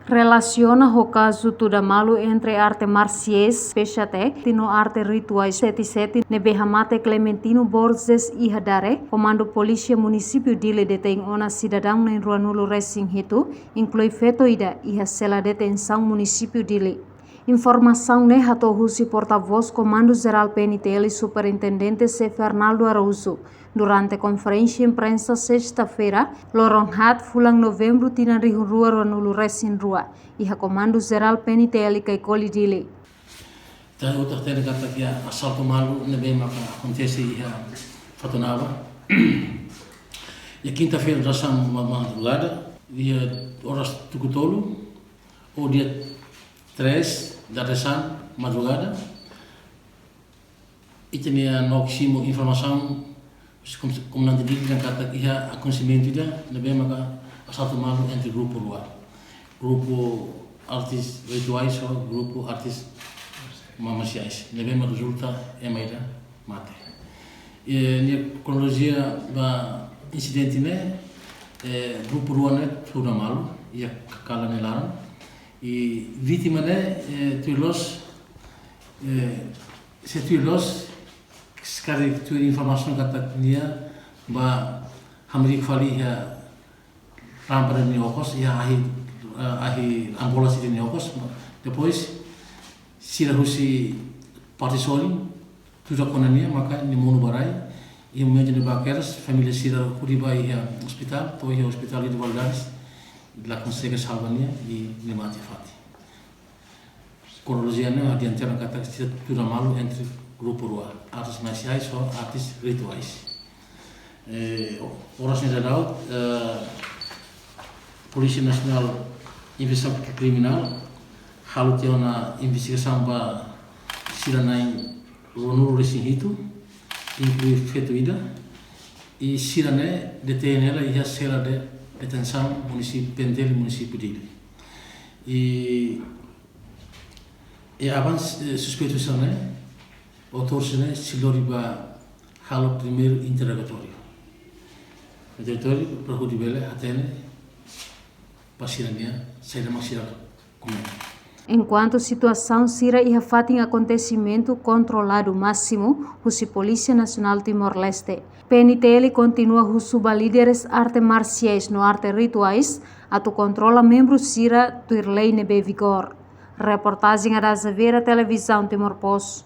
Relaciona o caso tudo malo entre arte marciais, PCT, no arte rituais 77, nebe Hamate Clementino Borges e Hadare, Comando Polícia Município Dile detém uma cidadão em Rua Nulo Racing Hito, inclui fetoida e a cela detenção Município Dile. Informação ne Hatohusi porta-voz Comando Geral PNTL Superintendente C. Fernando Araújo. Durante a conferência de imprensa sexta-feira, Loronhat fulang novembro tina Rua Nulo Racing Rua e a Comando Geral PNTL Kaikoli Dile. Então, outra coisa que é assalto malo, não bem mais acontece e a fatonava. E a quinta-feira já estamos uma madrugada, dia horas tucutolo, ou dia 3 da resan madrugada. E tinha noximo informação, como não digo, que kata que a conhecimento dia, não bem mais assalto malo entre grupo rua, grupo artes rituais ou grupo artes marciais. Nebema resulta é meira mate. E na cronologia da incidente né, grupo ruane tudo malo e a cala nelaram e vítima né tuilos se tuilos sekali tu informação kata dia ba hamri fali ya rampara ni okos ya ahi ambola siti ni okos depois sira husi partisoli tuja konania maka ni monu barai e o meio de baqueras família sira kuribai ya hospital to ya hospital de Valdares la consegue salvania e ni mati fati cronologia né adiante na kata sira tuja malu entre grupo rua artes marciais ou artes rituais horas em geral Polícia Nacional Investigação Criminal halo tinha uma investigação para Siranai Ronuro Recinhito, inclui fetuida, e Sirané detém ela e a cela de detenção município Pendele, município dele. E avans suspeito né, autor né, Siloriba halo primeiro interrogatório. Interrogatório para o dibele até para Sirania sair mais Sira como Enquanto a situação Sira e Hafatim acontecimento controlado máximo, a Polícia Nacional Timor-Leste. PNTL continua a suba líderes arte marciais no arte rituais, a tu controla membros Sira do lei nebe vigor. Reportagem da Zaveira Televisão Timor-Post.